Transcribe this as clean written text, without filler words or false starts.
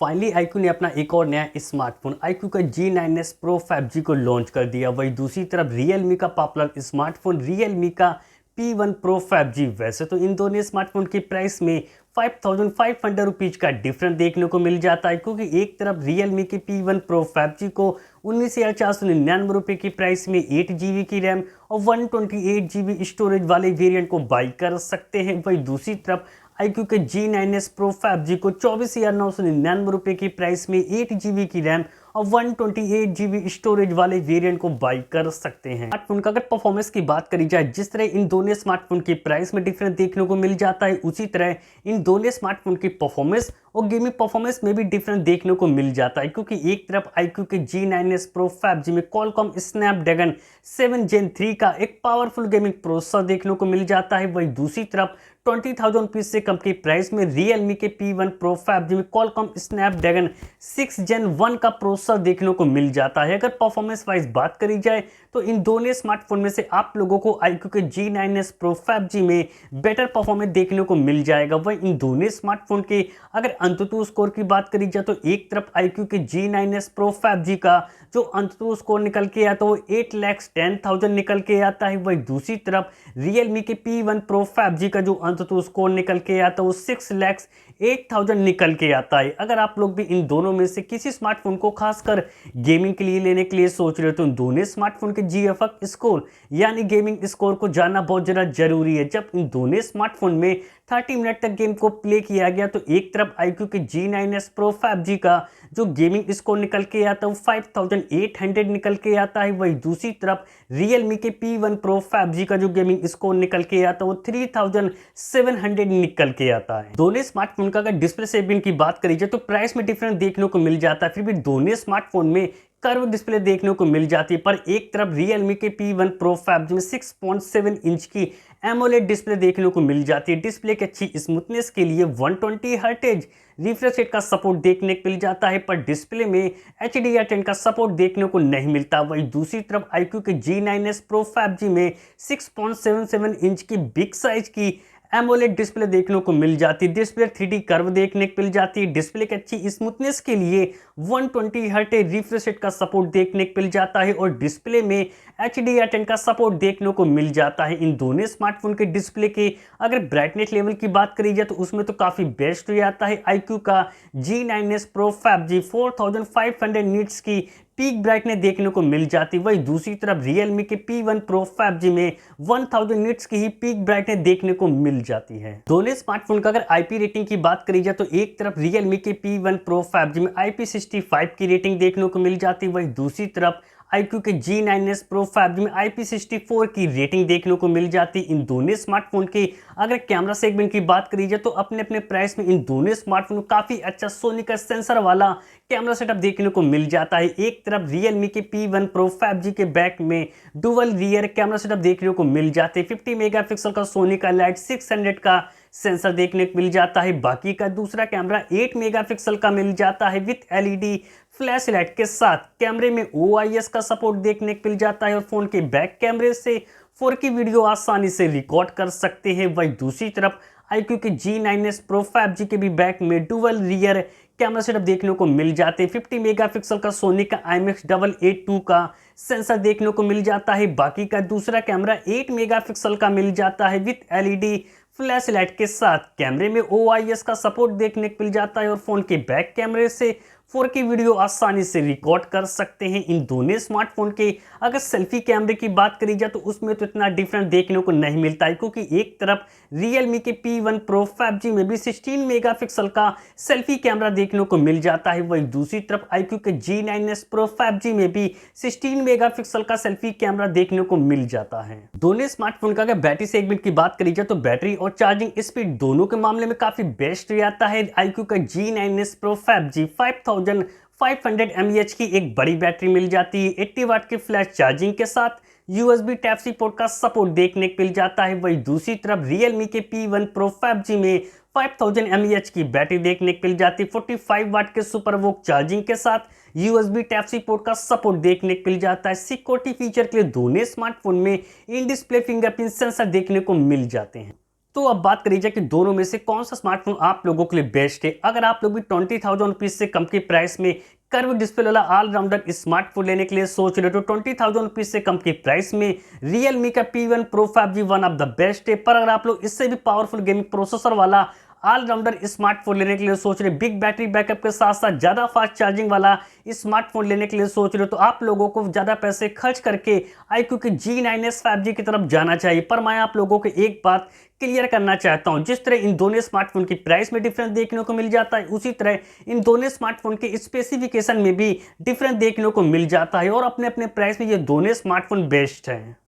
Finally iQOO ने अपना एक और नया स्मार्टफोन iQOO का G9s Pro 5G को लॉन्च कर दिया। वहीं दूसरी तरफ Realme का पॉपुलर स्मार्टफोन Realme का P1 Pro 5G। वैसे तो इन दोनों स्मार्टफोन की प्राइस में 5500 रुपीज का डिफरेंस देखने को मिल जाता है, क्योंकि एक तरफ Realme के P1 Pro 5G को 19,499 रुपये की प्राइस में 8 GB की रैम और 128 GB स्टोरेज वाले वेरिएंट को बाई कर सकते हैं। वहीं दूसरी तरफ iQOO के G9s Pro 5G को 24,999 रुपये की प्राइस में 8 GB की रैम और 128 GB स्टोरेज वाले वेरिएंट को बाई कर सकते हैं। स्मार्टफोन का अगर परफॉर्मेंस की बात करी जाए, जिस तरह इन दोनों स्मार्टफोन की प्राइस में डिफरेंस देखने को मिल जाता है, उसी तरह इन दोनों स्मार्टफोन की परफॉर्मेंस और गेमिंग परफॉर्मेंस में भी डिफरेंस देखने को मिल जाता है, क्योंकि एक तरफ iQOO के G9s Pro 5G में Qualcomm Snapdragon 7 Gen 3 का एक पावरफुल गेमिंग प्रोसेसर देखने को मिल जाता है। वहीं दूसरी तरफ 20,000 रुपीज से कम की प्राइस में Realme के P1 Pro 5G में Qualcomm Snapdragon 6 Gen 1 का प्रोसेसर देखने को मिल जाता है। अगर परफॉर्मेंस वाइज बात करी जाए तो इन दोनों स्मार्टफोन में से आप लोगों को iQOO के G9s Pro 5G में बेटर परफॉर्मेंस देखने को मिल जाएगा। वहीं इन दोनों स्मार्टफोन के अगर अंततः स्कोर की बात करी जाए तो एक तरफ iQOO के G9s Pro 5G का जो अंततः स्कोर निकल के आता है वो 8,10,000 निकल के आता है। वहीं दूसरी तरफ Realme के P1 Pro 5G का जो अंततः स्कोर निकल के आता है वो 6,08,000 निकल के आता है। अगर आप लोग भी इन दोनों में से किसी स्मार्टफोन को खासकर गेमिंग के लिए लेने के लिए सोच रहे हो तो इन दोनों स्मार्टफोन के GFX स्कोर यानी गेमिंग स्कोर को जानना बहुत ज़्यादा जरूरी है। जब इन दोनों स्मार्टफोन में 30 मिनट तक गेम को प्ले किया गया तो एक तरफ iQOO के G9s Pro 5G का जो गेमिंग स्कोर निकल के आता है वो 5,800 निकल के आता है। वहीं दूसरी तरफ Realme के P1 Pro 5G का जो गेमिंग स्कोर निकल के आता है वो 3,700 निकल के आता है। दोनों स्मार्टफोन का अगर डिस्प्ले सेगमेंट की बात करी जाए तो प्राइस में डिफरेंस देखने को मिल जाता है, फिर भी दोनों स्मार्टफोन में कर्व डिस्प्ले देखने को मिल जाती है। पर एक तरफ Realme के P1 Pro 5G में 6.7 इंच की AMOLED डिस्प्ले देखने को मिल जाती है। डिस्प्ले की अच्छी स्मूथनेस के लिए 120 हर्ट्ज रिफ्रेश रेट का सपोर्ट देखने को मिल जाता है, पर डिस्प्ले में HDR10 का सपोर्ट देखने को नहीं मिलता। वहीं दूसरी तरफ iQOO के G9s Pro 5G में 6.77 इंच की बिग साइज की AMOLED डिस्प्ले देखने को मिल जाती है। डिस्प्ले 3D कर्व देखने को मिल जाती है। डिस्प्ले की अच्छी स्मूथनेस के लिए 120 हर्ट्ज रिफ्रेश रेट का सपोर्ट देखने को मिल जाता है और डिस्प्ले में HDR10 का सपोर्ट देखने को मिल जाता है। इन दोनों स्मार्टफोन के डिस्प्ले के अगर ब्राइटनेस लेवल की बात करी जाए तो उसमें तो काफ़ी बेस्ट हो जाता है। iQOO का G9s Pro 5G 4500 निट्स की पीक ब्राइटनेस देखने को मिल जाती है। वहीं दूसरी तरफ Realme के P1 Pro 5G में 1000 निट्स की ही पीक ब्राइटनेस देखने को मिल जाती है। दोनों स्मार्टफोन का अगर IP रेटिंग की बात करी जाए तो एक तरफ Realme के P1 Pro 5G में IP65 की रेटिंग देखने को मिल जाती है। वहीं दूसरी तरफ iQOO के G9s Pro 5G में IP64 की रेटिंग देखने को मिल जाती है। इन दोनों स्मार्टफोन के अगर कैमरा सेगमेंट की बात करी जाए तो अपने अपने प्राइस में इन दोनों स्मार्टफोन को काफ़ी अच्छा सोनी का सेंसर वाला कैमरा सेटअप देखने को मिल जाता है। एक तरफ Realme के P1 Pro 5G के बैक में डुअल रियर कैमरा सेटअप देखने को मिल जाते हैं। 50 मेगापिक्सल का सोनी का लाइट 600 का सेंसर देखने को मिल जाता है। बाकी का दूसरा कैमरा 8 मेगापिक्सल का मिल जाता है विथ LED फ्लैश लाइट के साथ। कैमरे में OIS का सपोर्ट देखने को मिल जाता है और फोन के बैक कैमरे से 4K वीडियो आसानी से रिकॉर्ड कर सकते हैं। वहीं दूसरी तरफ iQOO के G9s Pro 5G के भी बैक में डुअल रियर कैमरा सेटअप देखने को मिल जाते हैं। 50 मेगापिक्सल का सोनी का IMX882 का सेंसर देखने को मिल जाता है। बाकी का दूसरा कैमरा 8 मेगापिक्सल का मिल जाता है विथ LED फ्लैश लाइट के साथ। कैमरे में OIS का सपोर्ट देखने को मिल जाता है और फोन के बैक कैमरे से 4K वीडियो आसानी से रिकॉर्ड कर सकते हैं। इन दोनों स्मार्टफोन के अगर सेल्फी कैमरे की बात करी जाए तो उसमें तो इतना डिफरेंस देखने को नहीं मिलता है, क्योंकि एक तरफ Realme के P1 Pro 5G में भी 16 मेगापिक्सल का सेल्फी कैमरा देखने को मिल जाता है। वहीं दूसरी तरफ iQOO के G9s Pro 5G में भी 16 मेगापिक्सल का सेल्फी कैमरा देखने को मिल जाता है। दोनों स्मार्टफोन का अगर बैटरी सेगमेंट की बात करी जाए तो बैटरी और चार्जिंग स्पीड दोनों के मामले में काफी बेस्ट रहता है। iQOO का G9s Pro 5G 5500 mAh की एक बड़ी बैटरी मिल जाती है। 80 वाट की फ्लैश चार्जिंग के साथ USB Type-C पोर्ट का सपोर्ट देखने को मिल जाता है। वहीं दूसरी तरफ Realme के P1 Pro 5G में 5000 mAh की बैटरी देखने को मिल जाती है। 45 वाट के सुपर वोक चार्जिंग के साथ USB Type-C पोर्ट का सपोर्ट देखने को मिल जाता है। सिक्योरिटी फीचर के लिए दोनों स्मार्टफोन में इन डिस्प्ले फिंगरप्रिंट सेंसर देखने को मिल जाते हैं। तो अब बात करी जाए कि दोनों में से कौन सा स्मार्टफोन आप लोगों के लिए बेस्ट है। अगर आप लोग भी 20,000 रुपीज से कम की प्राइस में कर्व डिस्प्ले वाला ऑलराउंडर स्मार्टफोन लेने के लिए सोच रहे हो तो 20,000 रुपीज से कम की प्राइस में Realme का P1 Pro 5G one of the best है। पर अगर आप लोग इससे भी पावरफुल गेमिंग प्रोसेसर वाला ऑलराउंडर स्मार्टफोन लेने के लिए सोच रहे, बिग बैटरी बैकअप के साथ साथ ज्यादा फास्ट चार्जिंग वाला स्मार्टफोन लेने के लिए सोच रहे हो, तो आप लोगों को ज्यादा पैसे खर्च करके iQOO के G9s 5G की तरफ जाना चाहिए। पर मैं आप लोगों को एक बात क्लियर करना चाहता हूं, जिस तरह इन दोनों स्मार्टफोन की प्राइस में डिफरेंस देखने को मिल जाता है, उसी तरह इन दोनों स्मार्टफोन के स्पेसिफिकेशन में भी डिफरेंस देखने को मिल जाता है और अपने अपने प्राइस में ये दोनों स्मार्टफोन बेस्ट हैं।